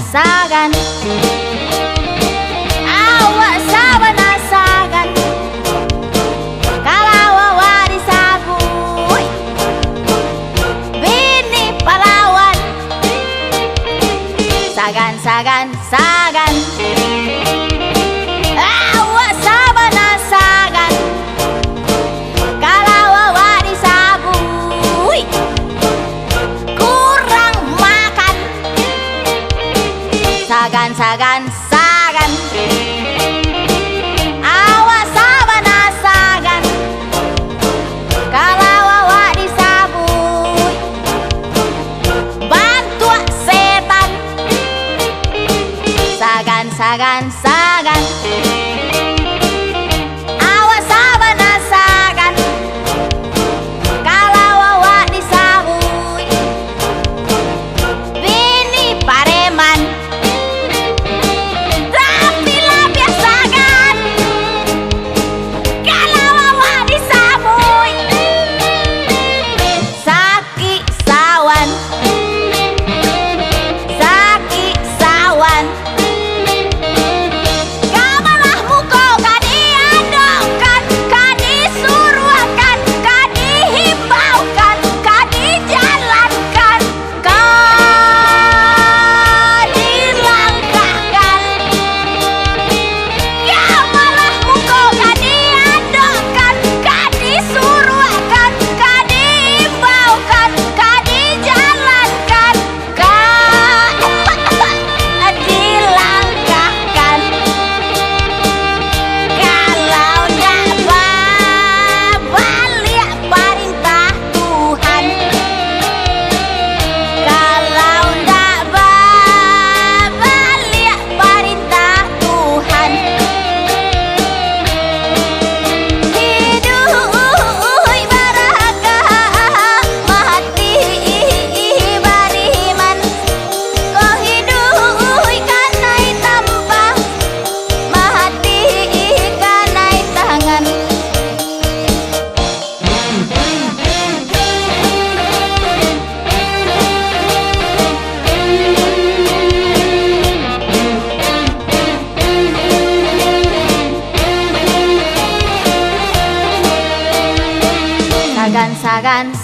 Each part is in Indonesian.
Sagan awak sabana sagan kalau awak disabui bini pahlawan sagan awak sabana sagan kalau awak disabui kurang makan sagan awak sabana sagan kalau awak disabui bantu setan sagan awak sabana sagan kalau awak disabui bini pareman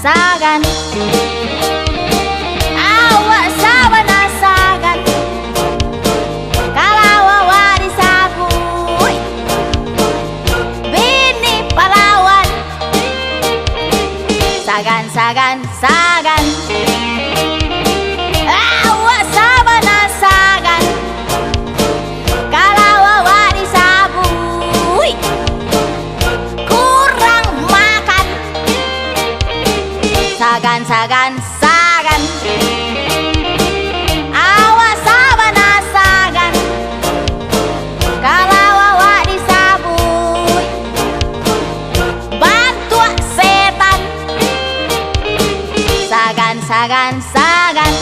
sagan awak sabana sagan kalau awak disabui bini pahlawan sagan awak sabana sagan kalau awak disabui kurang makan sagan awak sabana sagan kalau awak disabui bantu setan sagan